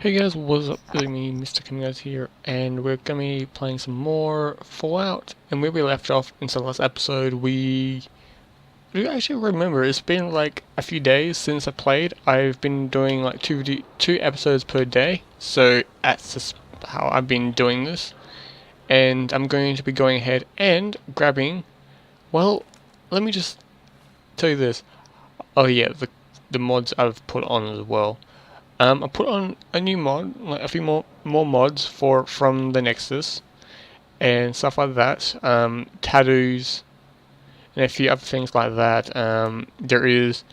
Hey guys, what's up? It's me, Mr. Commonwealth here, and we're gonna be playing some more Fallout. And where we left off in the last episode, we actually remember it's been like a few days since I played. I've been doing like two episodes per day, so that's just how I've been doing this. And I'm going to be going ahead and grabbing. Well, let me just tell you this. Oh yeah, the mods I've put on as well. I put on a new mod, like a few more mods from the Nexus and stuff like that. Tattoos and a few other things like that. There is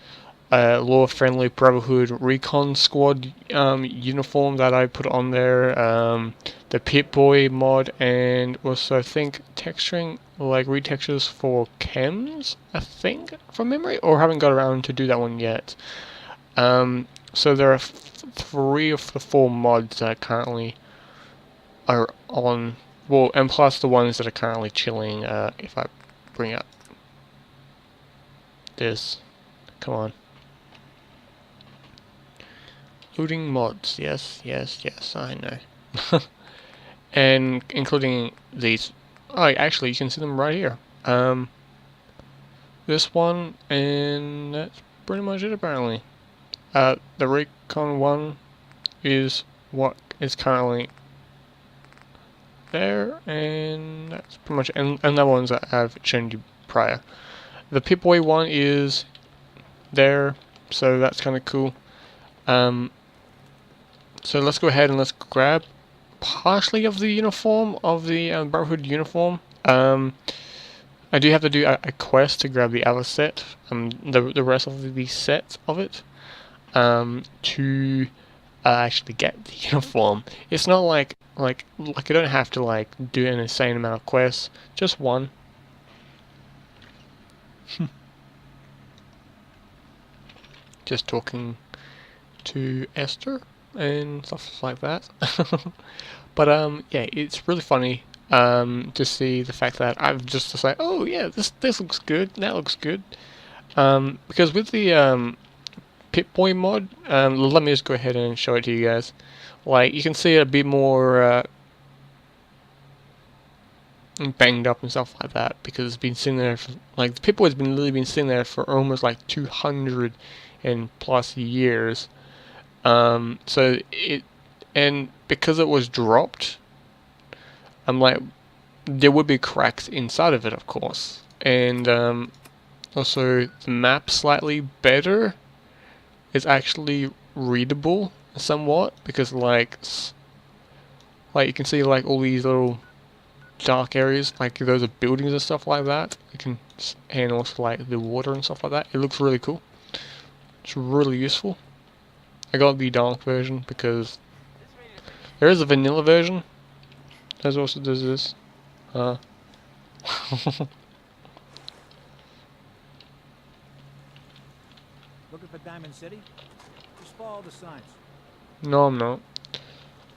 a Law-Friendly Brotherhood Recon Squad uniform that I put on there. The Pip-Boy mod, and also I think texturing, like retextures for chems, I think, from memory, or haven't got around to do that one yet. So there are three of the four mods that currently are on, well, and plus the ones that are currently chilling. If I bring up this, come on, looting mods, yes, I know, and including these. Oh, actually, you can see them right here. This one, and that's pretty much it apparently. The Recon one is what is currently there, and that's pretty much, and the ones that I've shown you prior. The Pip-Boy one is there, so that's kind of cool. So let's go ahead and let's grab partially of the uniform, of the Brotherhood uniform. I do have to do a quest to grab the other set, the rest of the set of it. To actually get the uniform. It's not like I don't have to like do an insane amount of quests, just one. Just talking to Esther and stuff like that. But yeah, it's really funny to see the fact that I've just decided, oh yeah, this looks good, that looks good. Because with the Pip-Boy mod, let me just go ahead and show it to you guys. Like, you can see it a bit more banged up and stuff like that, because it's been sitting there for, like, the Pip-Boy's been literally been sitting there for almost like 200 and plus years. So it, and because it was dropped, I'm like, there would be cracks inside of it, of course, and also the map slightly better. It's actually readable somewhat, because like you can see like all these little dark areas, like those are buildings and stuff like that. You can, and also like the water and stuff like that. It looks really cool. It's really useful. I got the dark version because there is a vanilla version. There's also does this. Looking for Diamond City? Just follow the signs. No, I'm not.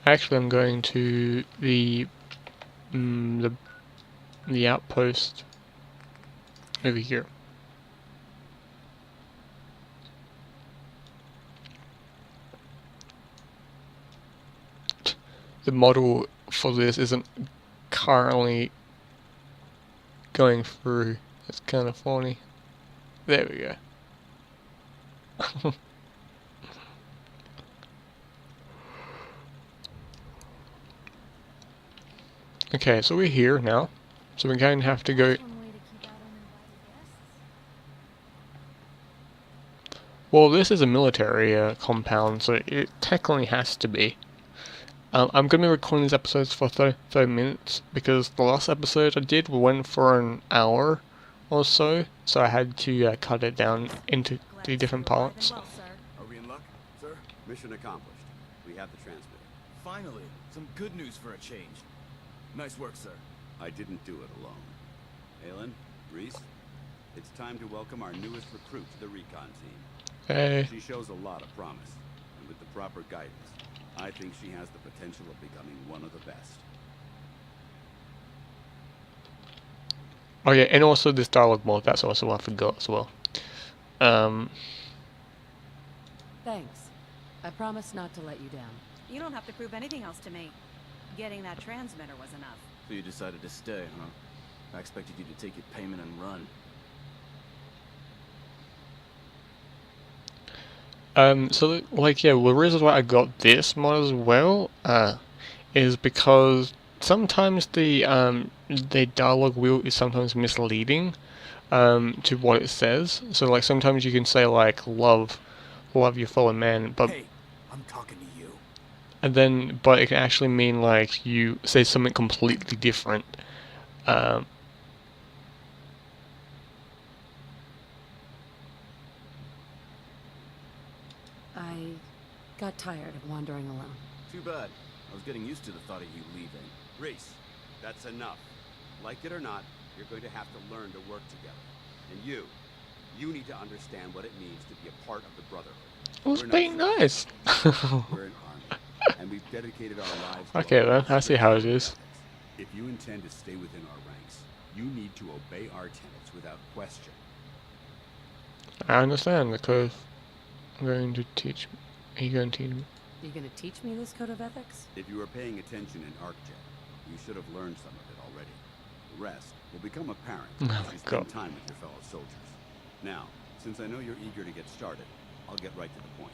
Actually, I'm going to the outpost over here. The model for this isn't currently going through. It's kind of funny. There we go. Okay, so we're here now. So we're going to have to go. Well, this is a military compound, so it technically has to be. I'm going to be recording these episodes for 30 minutes, because the last episode I did went for an hour or so, so I had to cut it down into the different parts. Are we in luck, sir? Mission accomplished. We have the transmitter. Finally, some good news for a change. Nice work, sir. I didn't do it alone. Aylin, Reese, it's time to welcome our newest recruit to the recon team. Hey. She shows a lot of promise, and with the proper guidance, I think she has the potential of becoming one of the best. Oh yeah, and also this dialogue mode, that's also what I forgot as well. Thanks. I promise not to let you down. You don't have to prove anything else to me. Getting that transmitter was enough. So you decided to stay, huh? I expected you to take your payment and run. So like, yeah, well, the reason why I got this mod as well, is because sometimes the dialogue wheel is sometimes misleading, to what it says. So like sometimes you can say like love your fellow man, but Hey, I'm talking to you. but it can actually mean like you say something completely different. Um, I got tired of wandering alone. Too bad. I was getting used to the thought of you leaving. Reese, that's enough. Like it or not, you're going to have to learn to work together. And you need to understand what it means to be a part of the Brotherhood. it was We're not being soldiers. nice. We're an army, and we've dedicated our lives to Okay then, upholding I see how it strict is. ethics. If you intend to stay within our ranks, you need to obey our tenets without question. I understand because I'm going to teach. Are you going to teach me? Are you gonna teach me this code of ethics? If you were paying attention in ArcJet, you should have learned some of it already. The rest will become apparent Oh as my you spend God. time with your fellow soldiers. Now, since I know you're eager to get started, I'll get right to the point.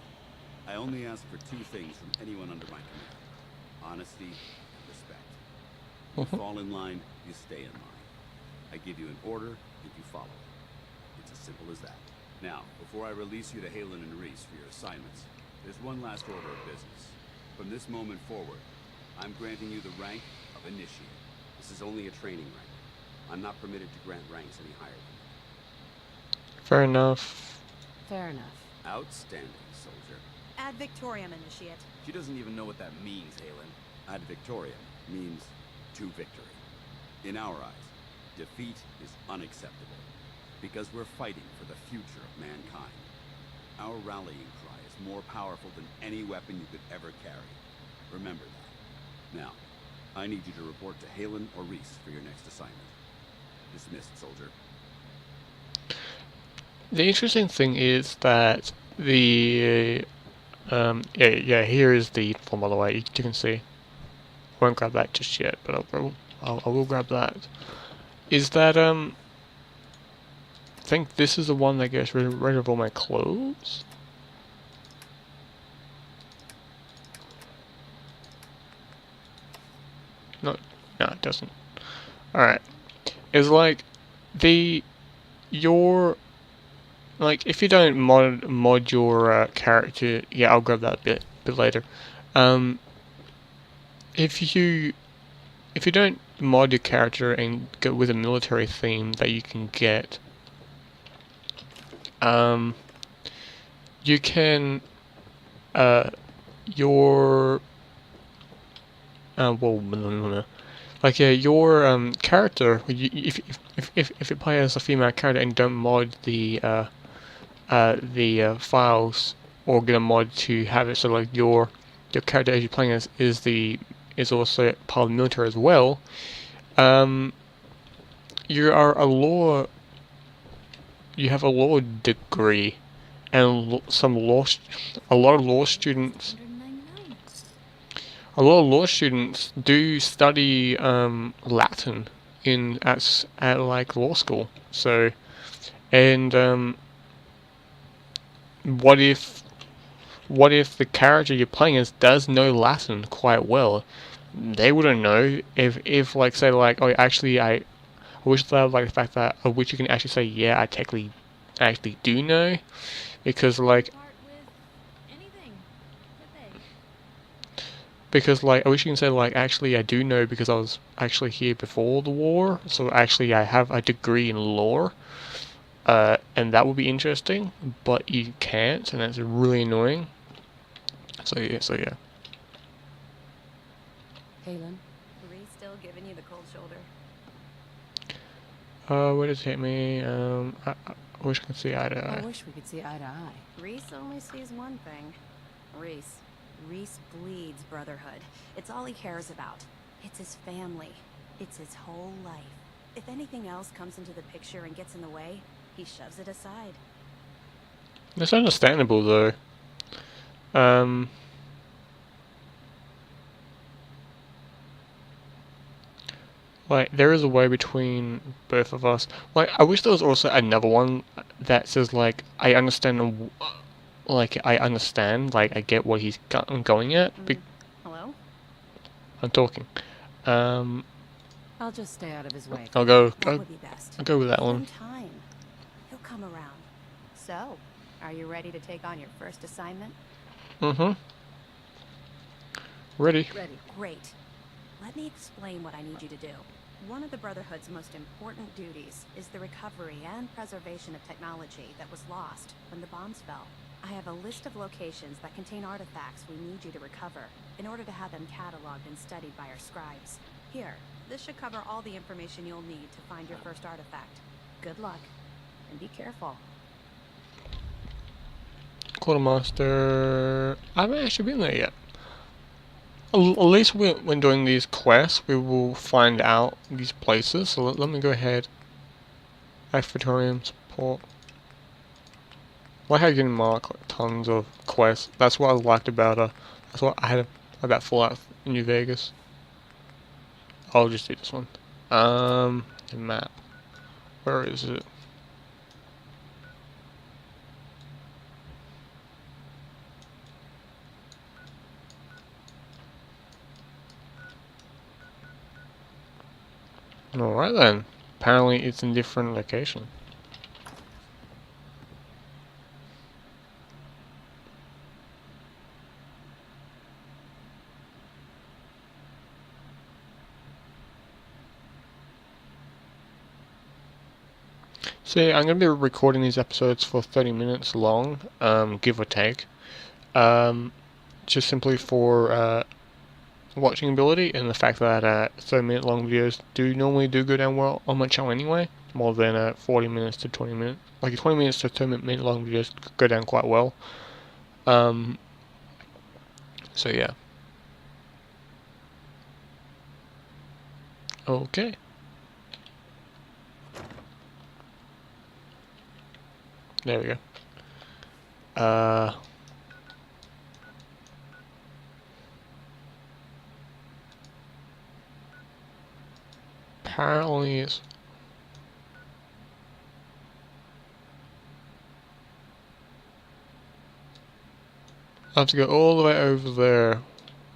I only ask for two things from anyone under my command: honesty and respect. You fall in line, you stay in line. I give you an order, and you follow it. It's as simple as that. Now, before I release you to Halen and Reese for your assignments, there's one last order of business. From this moment forward, I'm granting you the rank of Initiate. This is only a training rank. I'm not permitted to grant ranks any higher than Fair enough. Fair enough. that. Outstanding, soldier. Ad Victoriam, Initiate. She doesn't even know what that means, Halen. Ad victoriam means to victory. In our eyes, defeat is unacceptable, because we're fighting for the future of mankind. Our rallying cry is more powerful than any weapon you could ever carry. Remember that. Now, I need you to report to Halen or Reese for your next assignment. Dismissed, soldier. The interesting thing is that yeah, here is the form, by the way. You can see. I won't grab that just yet, but I will grab that. Is that I think this is the one that gets rid of all my clothes. No, it doesn't. All right, it's like your like if you don't mod your character, yeah, I'll grab that a bit later. Um, if you don't mod your character and go with a military theme that you can get, you can your like your character, if you play as a female character and don't mod the files, or get a mod to have it so like your character as you're playing as is also part of the military as well. You are you have a law degree, and a lot of law students. 199. A lot of law students do study Latin at like law school. So, and what if the character you're playing as does know Latin quite well? They wouldn't know if like say like, oh, actually I wish they had like the fact that of which you can actually say, yeah, I actually do know, because like Part with anything, could they? because like I wish you can say like, actually I do know because I was actually here before the war, so actually I have a degree in law, and that would be interesting, but you can't, and that's really annoying. So yeah. Halen, Reese still giving you the cold shoulder. Where does it hit me? I wish I could see eye to I eye. wish we could see eye to eye. Reese only sees one thing. Reese bleeds brotherhood. It's all he cares about. It's his family. It's his whole life. If anything else comes into the picture and gets in the way, he shoves it aside. That's understandable though. Like, there is a way between both of us. Like, I wish there was also another one that says, like, I understand, like, I get what he's going at. Hello? I'm talking. I'll just stay out of his way. I'll go, That would be best. I'll go with that Give him one. time. He'll come around. So, are you ready to take on your first assignment? Mm-hmm. Ready. Ready. Great. Let me explain what I need you to do. One of the Brotherhood's most important duties is the recovery and preservation of technology that was lost when the bombs fell. I have a list of locations that contain artifacts we need you to recover in order to have them cataloged and studied by our scribes. Here, this should cover all the information you'll need to find your first artifact. Good luck, and be careful. Quartermaster. I haven't actually been there yet. At least when doing these quests, we will find out these places. So let me go ahead. Expeditorium support. I like how you can mark like, tons of quests. That's what I liked about that's what I had about Fallout in New Vegas. I'll just do this one. The map. Where is it? Alright then. Apparently it's in a different location. So yeah, I'm going to be recording these episodes for 30 minutes long, give or take. Just simply for watching ability and the fact that 30-minute long videos normally do go down well on my channel anyway, more than 40 minutes to 20 minutes. Like 20 minutes to 30-minute long videos go down quite well. So yeah. Okay. There we go. Apparently it's... I have to go all the way over there.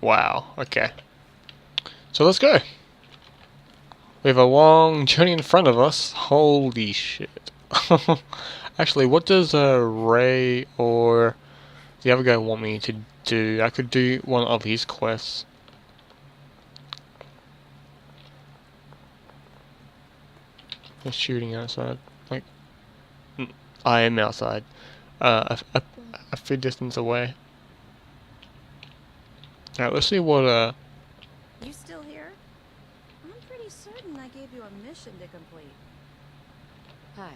Wow, okay. So let's go. We have a long journey in front of us. Holy shit. Actually, what does Ray or the other guy want me to do? I could do one of his quests. They're shooting outside. Like, I am outside. A fair distance away. Alright, let's see what You still here? I'm pretty certain I gave you a mission to complete. Hi.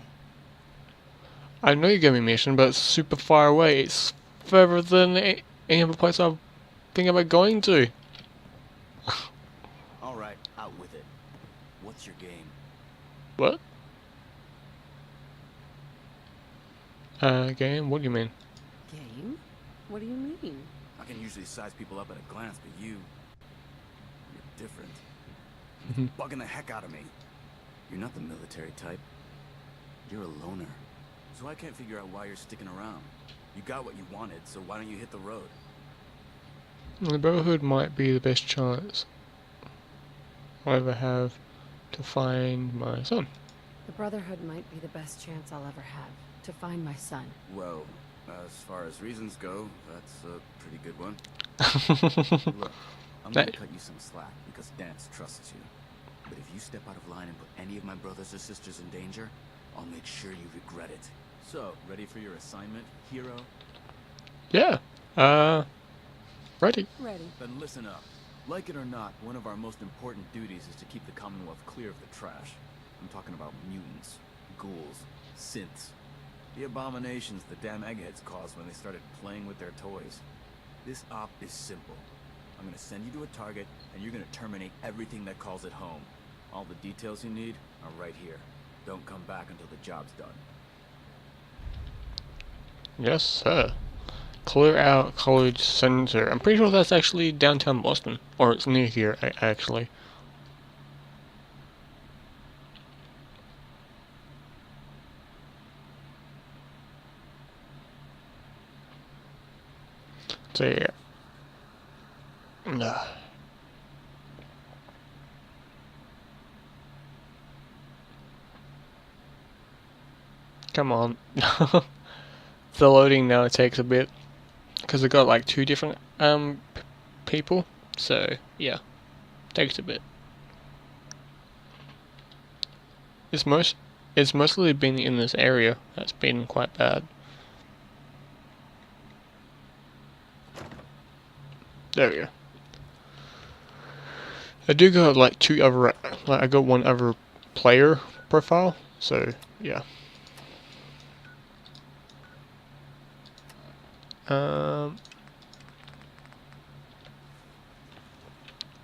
I know you gave me a mission, but it's super far away. It's further than any other place I'm thinking about going to. Alright, out with it. What's your game? What? Game? What do you mean? Game? What do you mean? I can usually size people up at a glance, but you're different. Bugging the heck out of me. You're not the military type. You're a loner. So I can't figure out why you're sticking around. You got what you wanted, so why don't you hit the road? The Brotherhood might be the best chance I'll ever have to find my son. The Brotherhood might be the best chance I'll ever have to find my son. Well, as far as reasons go, that's a pretty good one. Look, I'm gonna cut you some slack because Dance trusts you. But if you step out of line and put any of my brothers or sisters in danger, I'll make sure you regret it. So, ready for your assignment, hero? Yeah. Ready. Ready. Then listen up. Like it or not, one of our most important duties is to keep the Commonwealth clear of the trash. I'm talking about mutants, ghouls, synths. The abominations the damn eggheads caused when they started playing with their toys. This op is simple. I'm gonna send you to a target, and you're gonna terminate everything that calls it home. All the details you need are right here. Don't come back until the job's done. Yes, sir. Clear out College Center. I'm pretty sure that's actually downtown Boston. Or it's near here, actually. So yeah. No. Come on. The loading now takes a bit because I got like two different people. So yeah, takes a bit. It's mostly been in this area that's been quite bad. There we go. I do got like two other, like I got one other player profile, so yeah.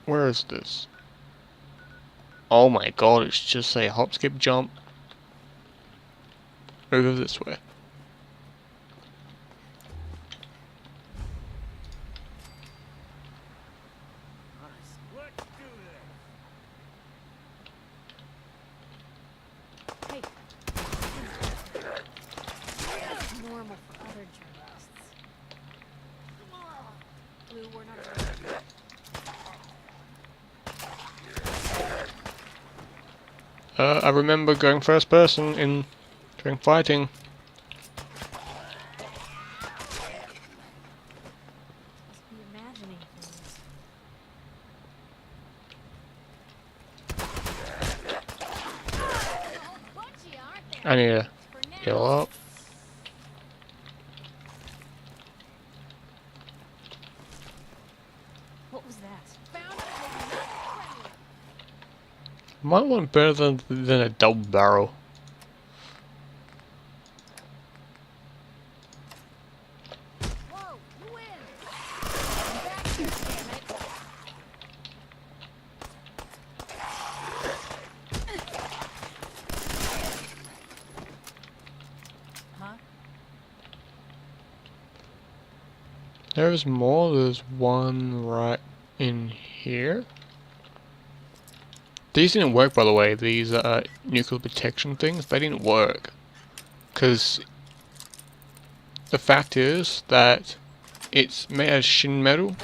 Where is this? Oh my god, it's just a hop, skip, jump over this way. Let's do this. Hey. That's normal for other journalists. Blue, we're not allowed. I remember going first person during fighting. Must be imagining things. I need to heal up. What was that? Might want better than a double barrel. Whoa, you win! I'm back here, damn it! Huh? There's more. There's one right in here. These didn't work, by the way. These nuclear protection things, they didn't work. Because the fact is that it's made out of shin metal.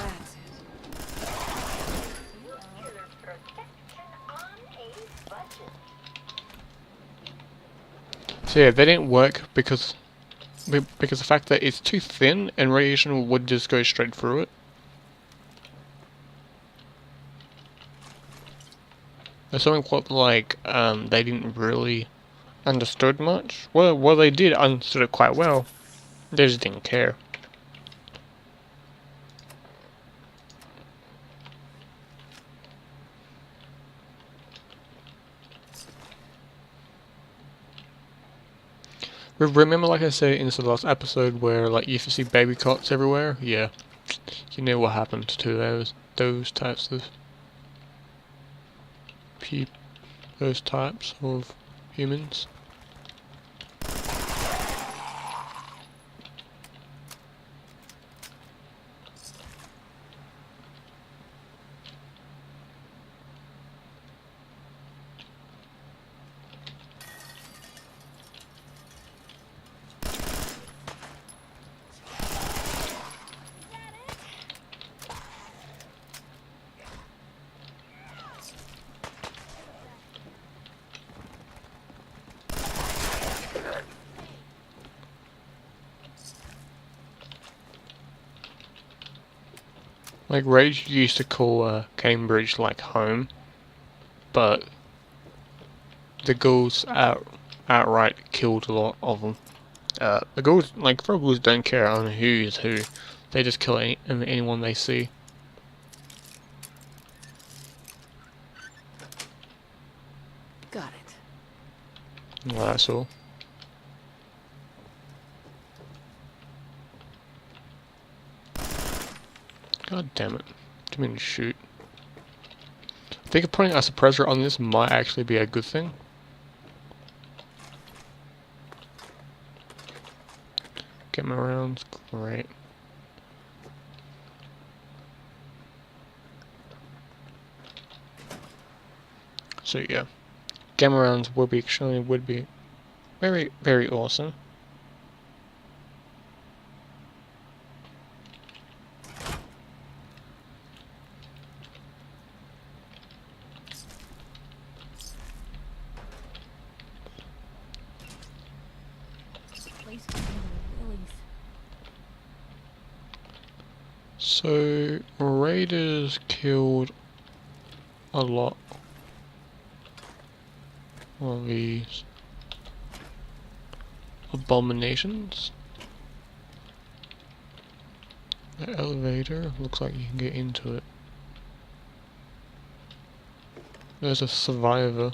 So yeah, they didn't work because the fact that it's too thin and radiation would just go straight through it. There's something quite like they didn't really understood much. Well, they did understood it quite well. They just didn't care. Remember, like I said in the last episode, where like you used to see baby cots everywhere? Yeah, you know what happened to those types of those types of humans. Like Rage used to call Cambridge like home, but the ghouls outright killed a lot of them. The ghouls, like ghouls, don't care on who is who. They just kill anyone they see. Got it. Well, that's all. God damn it. Didn't mean to shoot. I think putting a suppressor on this might actually be a good thing. Get my rounds, great. So yeah, gamma rounds would be very, very awesome. So, raiders killed a lot of these abominations. The elevator looks like you can get into it. There's a survivor.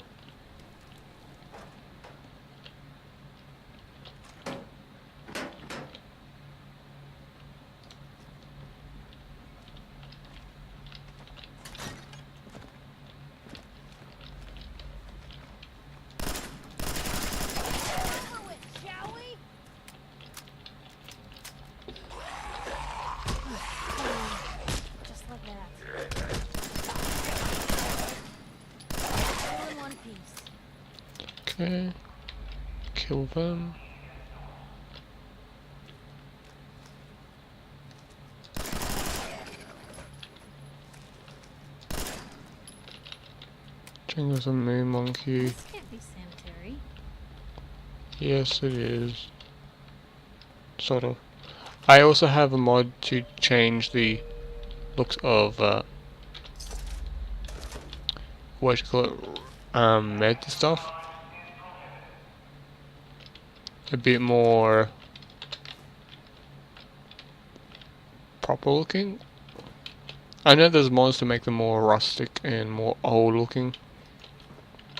Just like that. All in one piece. Okay. Kill them. Jungle's a moon monkey. This can't be sanitary. Yes, it is. Sort of. I also have a mod to change the looks of what you call it, med stuff. A bit more proper looking. I know there's mods to make them more rustic and more old looking,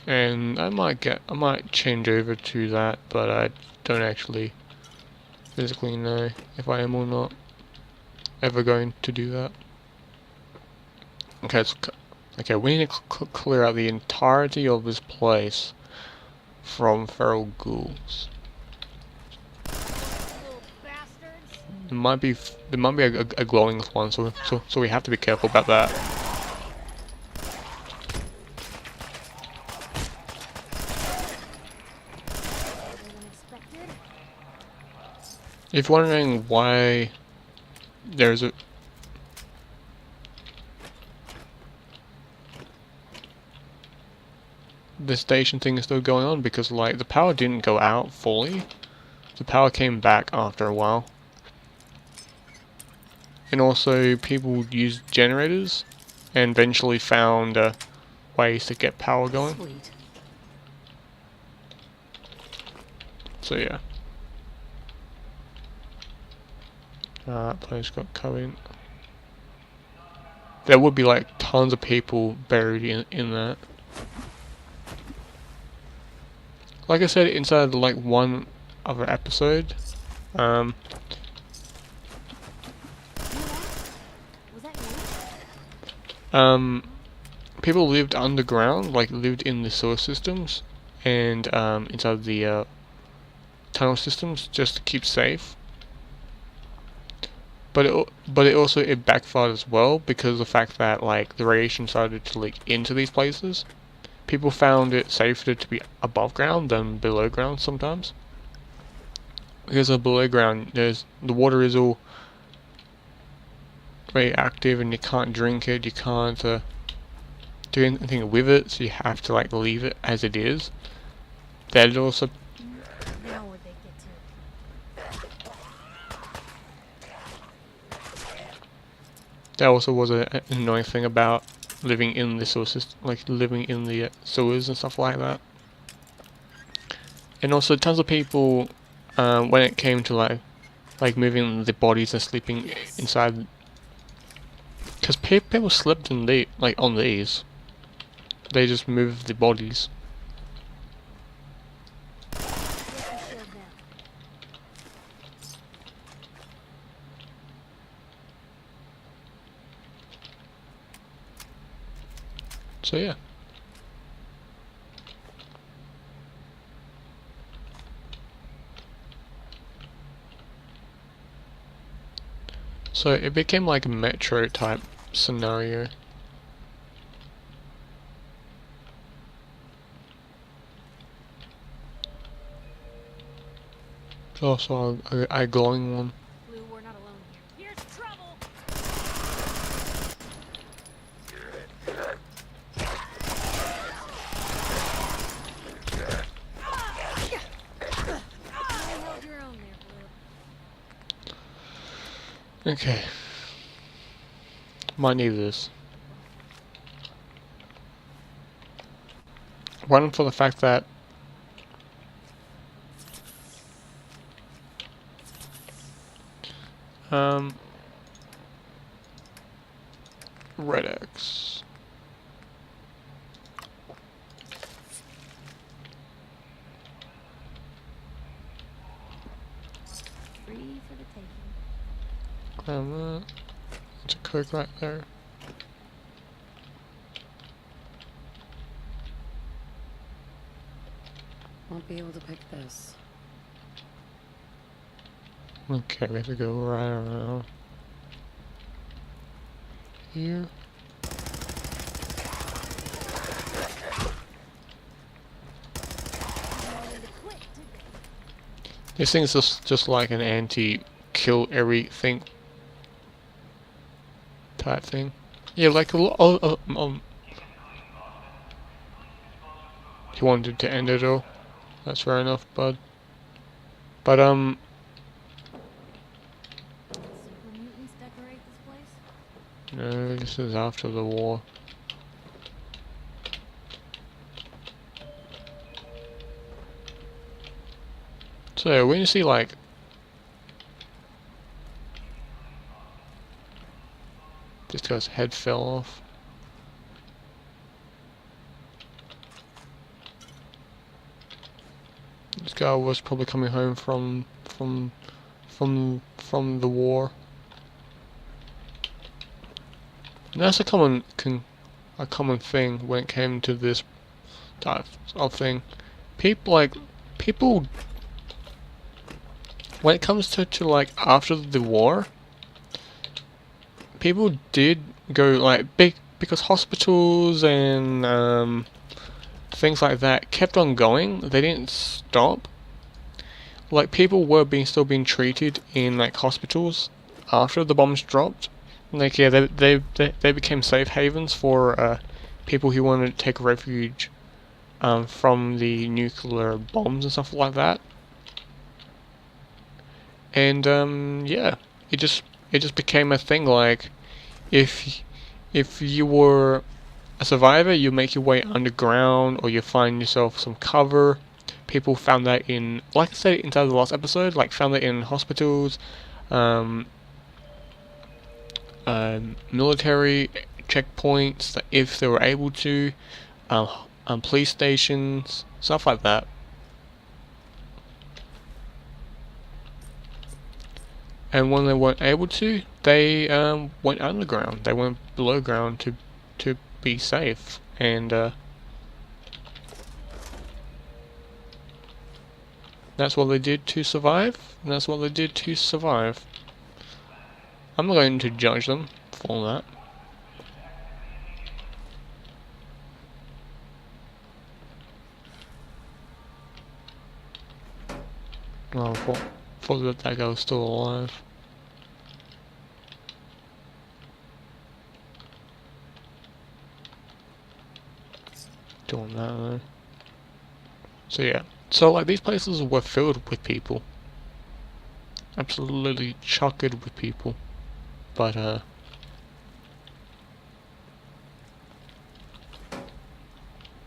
and I might change over to that, but I don't actually physically know if I am or not ever going to do that. Okay, okay, we need to clear out the entirety of this place from feral ghouls. Little bastards. There might be a glowing one, so we have to be careful about that. If you're wondering why there's the station thing is still going on, because like the power didn't go out fully. The power came back after a while. And also people used generators and eventually found ways to get power going. Sweet. So yeah. That place got covered. There would be like tons of people buried in that. Like I said, inside like one other episode, Was that you? people lived underground, like lived in the sewer systems and inside the tunnel systems just to keep safe. But it also backfired as well, because of the fact that like the radiation started to leak into these places. People found it safer to be above ground than below ground sometimes. Because of below ground, the water is all very active and you can't drink it, you can't do anything with it, so you have to like leave it as it is. That also Now where'd they get to? That also was an annoying thing about living in the sewer system, like living in the sewers and stuff like that. And also tons of people, when it came to like moving the bodies and sleeping inside, because people slept in on these. They just moved the bodies. So yeah. So it became like a metro type scenario. Also a glowing one. Blue, we're not alone here. Here's trouble! You held your own there, Blue. Okay. Might need this. One for the fact that Red X. Free for the taking. Grab that. There's a Coke right there. Won't be able to pick this. Okay, we have to go right around here. This thing's just like an anti-kill everything type thing. Yeah, like a lot. He wanted to end it all. That's fair enough, bud. But Super mutants decorate this place? no, this is after the war. So when you see like this guy's head fell off. This guy was probably coming home from the war. And that's a common thing when it came to this type of thing. People when it comes to like after the war, people did go like big because hospitals and things like that kept on going. They didn't stop. Like people were still being treated in like hospitals after the bombs dropped. Like yeah, they became safe havens for people who wanted to take refuge from the nuclear bombs and stuff like that. And yeah, it just became a thing. Like if you were a survivor, you make your way underground or you find yourself some cover. People found that in, like I said inside the last episode, like found that in hospitals, military checkpoints, if they were able to, police stations, stuff like that. And when they weren't able to, they went underground. They went below ground to be safe. And that's what they did to survive. And that's what they did to survive. I'm not going to judge them for that. Oh, thought that guy was still alive. Doing that though. So yeah. So like these places were filled with people. Absolutely chocked with people. But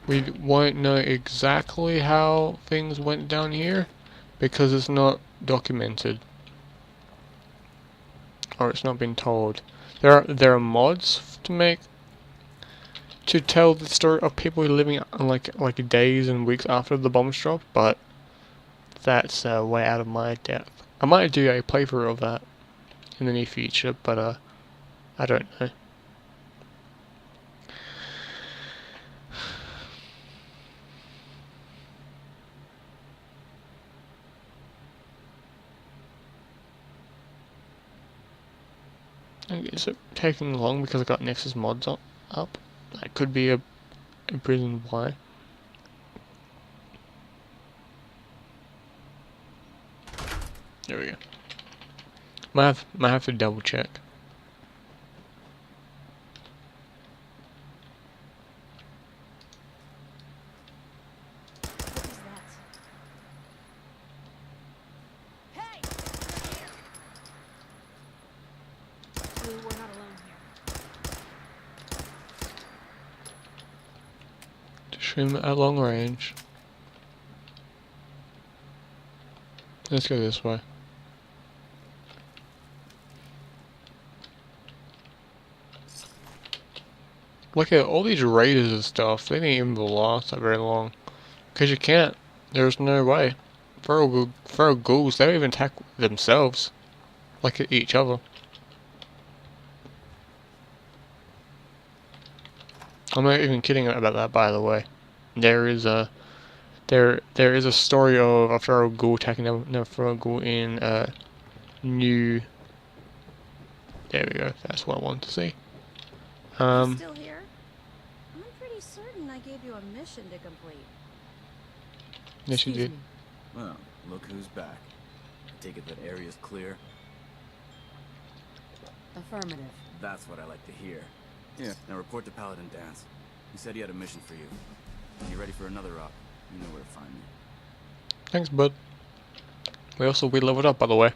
we won't know exactly how things went down here because it's not documented. Or it's not been told. There are mods to tell the story of people living like days and weeks after the bombs dropped, but that's way out of my depth. I might do a playthrough of that in the near future, but I don't know. Is it taking long because I got Nexus mods up? That could be a reason why. There we go. Might have to double check. What is that? Hey! Blue, we're not alone here. Shoot at long range. Let's go this way. Look at all these raiders and stuff. They didn't even last that very long. Because you can't. There's no way. Feral ghouls, they don't even attack themselves. Like at each other. I'm not even kidding about that, by the way. There is a story of a feral ghoul attacking another feral ghoul in New. There we go. That's what I wanted to see. You still here? I'm pretty certain I gave you a mission to complete. Yes, you Excuse did. me. Well, look who's back. I take it that area's clear. Affirmative. That's what I like to hear. Yeah, now report to Paladin Dance. He said he had a mission for you. When you're ready for another op, you know where to find me. Thanks, bud. We leveled up, by the way.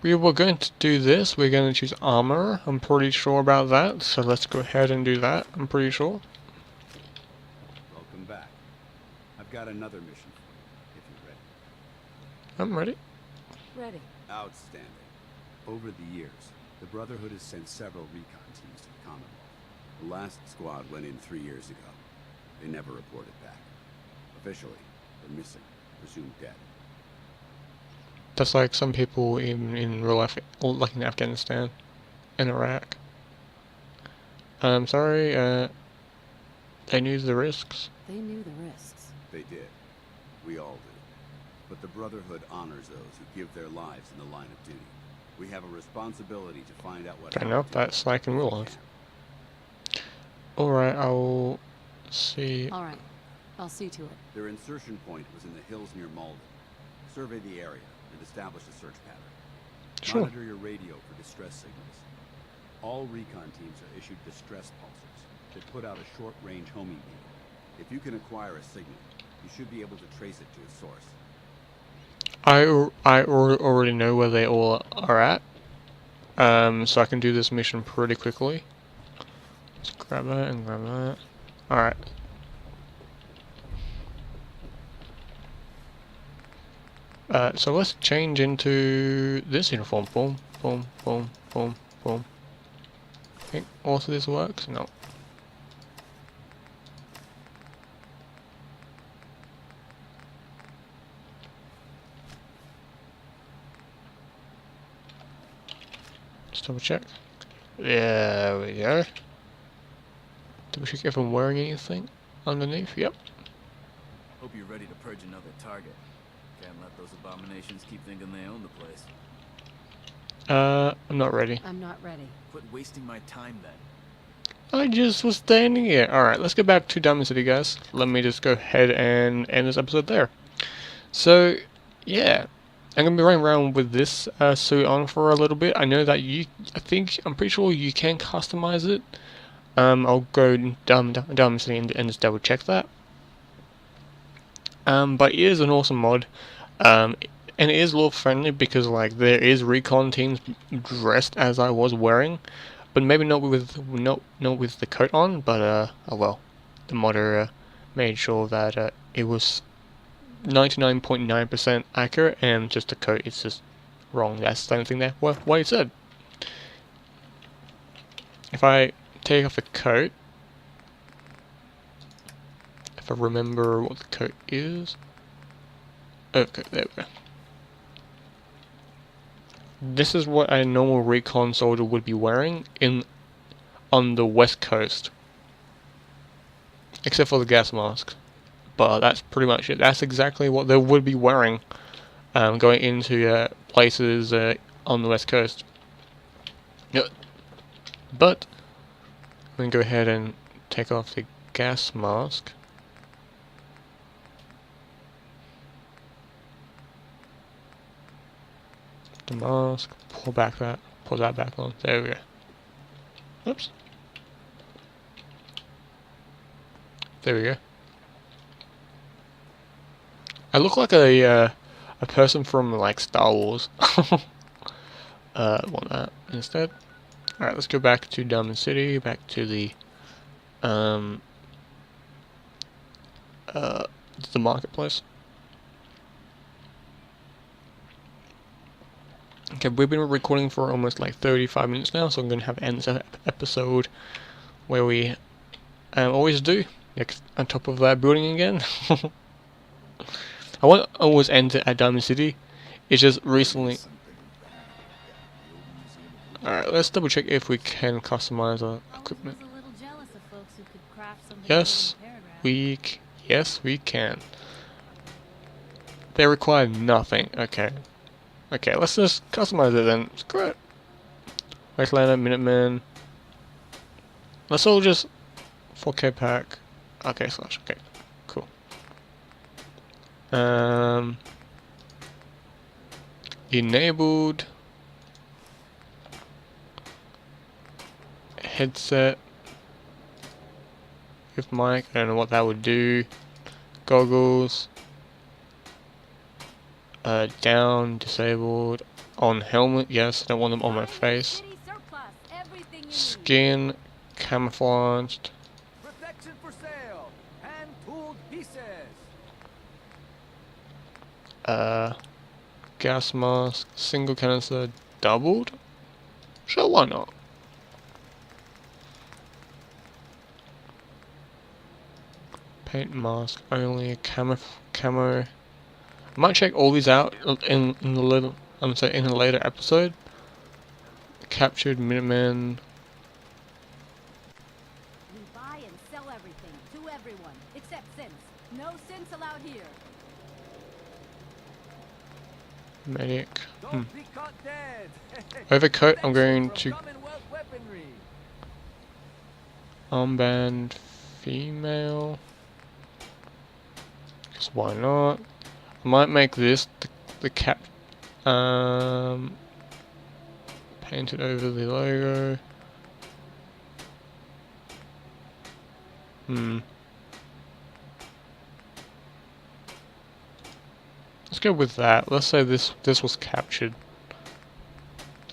We were going to do this. We're going to choose armor. I'm pretty sure about that. So let's go ahead and do that. I'm pretty sure. Welcome back. I've got another mission for you, if you're ready. I'm ready. Ready. Outstanding. Over the years, the Brotherhood has sent several recon teams to the Commonwealth. The last squad went in 3 years ago. They never reported back. Officially, they're missing, presumed dead. That's like some people in real life, like in Afghanistan and Iraq. I'm sorry, they knew the risks. They knew the risks. They did. We all do. But the Brotherhood honors those who give their lives in the line of duty. We have a responsibility to find out what Fair happened enough, to that's them like in if real we life. can. Alright, I'll see. All right. I'll see to it. Their insertion point was in the hills near Malden. Survey the area and establish a search pattern. Sure. Monitor your radio for distress signals. All recon teams are issued distress pulsers that put out a short-range homing beam. If you can acquire a signal, you should be able to trace it to its source. I already know where they all are at. So I can do this mission pretty quickly. Let's grab that and grab that. Alright. So let's change into this uniform. Boom, boom, boom, boom, boom. Think also this works? No. Just double check. There we go. Double check if I'm wearing anything underneath. Yep. Hope you're ready to purge another target. Can't let those abominations keep thinking they own the place. I'm not ready. I'm not ready. Quit wasting my time then. I just was standing here. Alright, let's go back to Diamond City, guys. Let me just go ahead and end this episode there. So, yeah. I'm going to be running around with this suit on for a little bit. I know that I'm pretty sure you can customize it. I'll go Diamond City and just double check that. But it is an awesome mod. And it is lore friendly because like there is recon teams dressed as I was wearing. But maybe not with the coat on, but oh well. The modder made sure that it was 99.9% accurate, and just the coat is just wrong. That's the only thing there. What it said. If I take off the coat, if I remember what the coat is. Okay, there we go. This is what a normal recon soldier would be wearing on the west coast, except for the gas mask. But that's pretty much it. That's exactly what they would be wearing going into places on the west coast. Yep. But I'm gonna go ahead and take off the gas mask. The mask, pull that back on. There we go. Oops. There we go. I look like a person from like Star Wars. Want that instead. Alright, let's go back to Diamond City, back to the marketplace. Okay, we've been recording for almost like 35 minutes now, so I'm going to have end this episode where we always do, next on top of that building again. I won't always end it at Diamond City, it's just recently... Alright, let's double check if we can customize our equipment. Yes, yes we can. They require nothing, okay. Okay, let's just customize it then. Screw it. Wastelander, Minutemen. Let's all just 4K pack. Okay, slash. Okay, cool. Enabled. Headset. With mic. I don't know what that would do. Goggles. Down, disabled, on helmet, yes, I don't want them on my face. Skin, camouflaged. Protection for sale. Hand-tooled pieces. Gas mask, single canister, doubled? Sure, why not? Paint mask only, camo. I might check all these out in the little, in a later episode. Captured Minutemen. We buy and sell everything to everyone except synths. No synths allowed here. Medic. Don't be caught dead. Overcoat. I'm going to Commonwealth weaponry. armband. Female. Because why not? I might make this the cap, painted over the logo. Let's go with that. Let's say this was captured.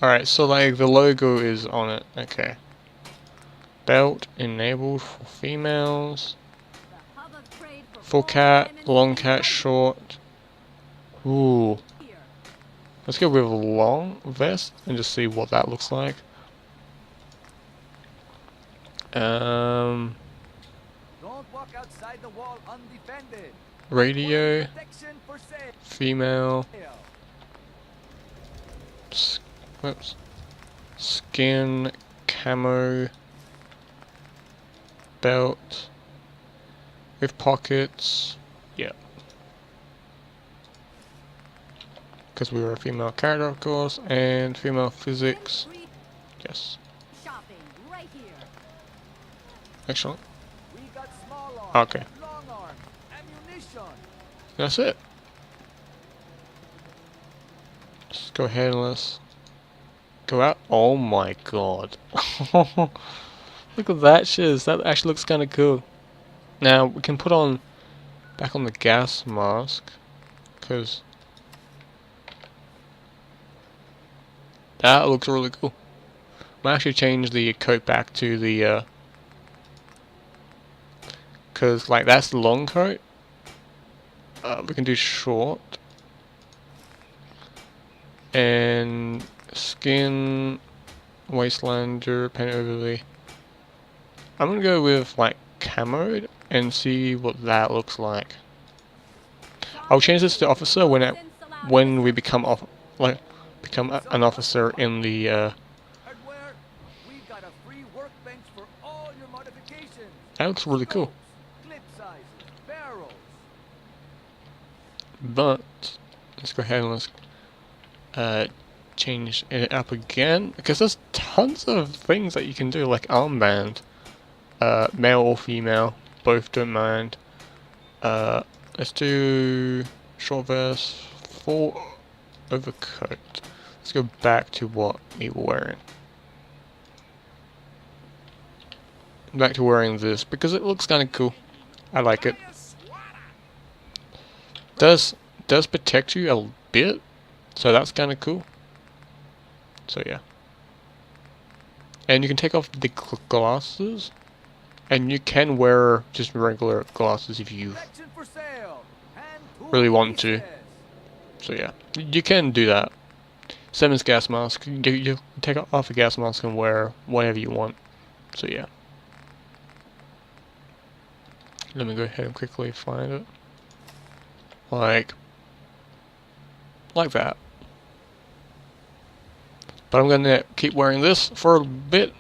Alright, so like the logo is on it. Okay. Belt enabled for females. Full cat, long cat, short. Ooh. Let's go with a long vest and just see what that looks like. Don't walk outside the wall undefended. Radio, Protection for sale. female. Whoops. Skin, camo, belt with pockets. Yeah. Because we were a female character, of course, and female physics. Yes. Shopping right here. Excellent. We got small arms, Okay. long arms, ammunition. That's it. Let's go ahead and let's go out. Oh my god. Look at that shiz. That actually looks kind of cool. Now, we can put on back on the gas mask. Because that looks really cool. Might actually change the coat back to the because like that's the long coat. We can do short and skin, wastelander, paint over the. I'm gonna go with like camo and see what that looks like. I'll change this to officer when we become an officer in the Hardware, we got a free workbench for all your modifications. that looks really cool. Clip sizes, barrels. But let's go ahead and let's change it up again because there's tons of things that you can do, like armband, male or female, both don't mind. Let's do short vest, full overcoat. Let's go back to what we were wearing. Back to wearing this because it looks kind of cool. I like it. Does protect you a bit, so that's kind of cool. So yeah. and you can take off the glasses, and you can wear just regular glasses if you Section for sale. Hand tool really want to. pieces. So yeah, you can do that. Same as gas mask. You take off a gas mask and wear whatever you want. So yeah. Let me go ahead and quickly find it. Like that. But I'm gonna keep wearing this for a bit.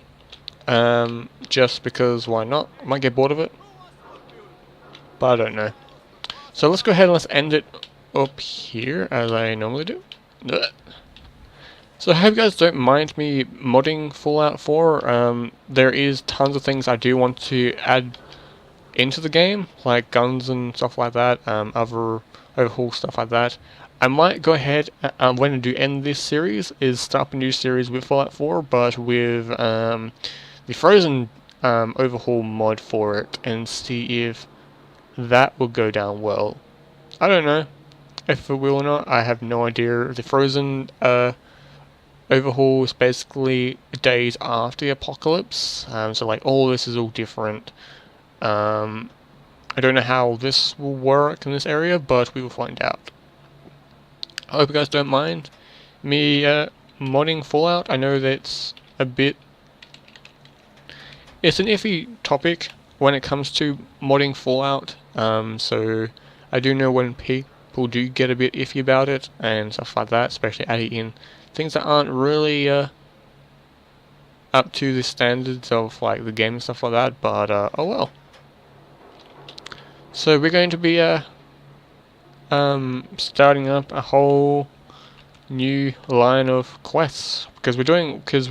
Just because why not? I might get bored of it. But I don't know. So let's go ahead and let's end it up here as I normally do. Ugh. So I hope you guys don't mind me modding Fallout 4. There is tons of things I do want to add into the game, like guns and stuff like that, other overhaul stuff like that. I might go ahead, when I do end this series, is start up a new series with Fallout 4, but with the Frozen overhaul mod for it, and see if that will go down well. I don't know if it will or not. I have no idea. The Frozen overhaul is basically days after the apocalypse, so like all this is all different. I don't know how this will work in this area, but we will find out. I hope you guys don't mind me modding Fallout. I know that's a bit... It's an iffy topic when it comes to modding Fallout, so I do know when people do get a bit iffy about it and stuff like that, especially adding in things that aren't really up to the standards of like the game and stuff like that, but oh well. So we're going to be starting up a whole new line of quests because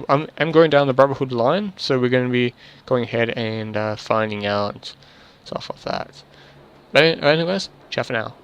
I'm going down the Brotherhood line, so we're going to be going ahead and finding out stuff like that. But anyways, ciao for now.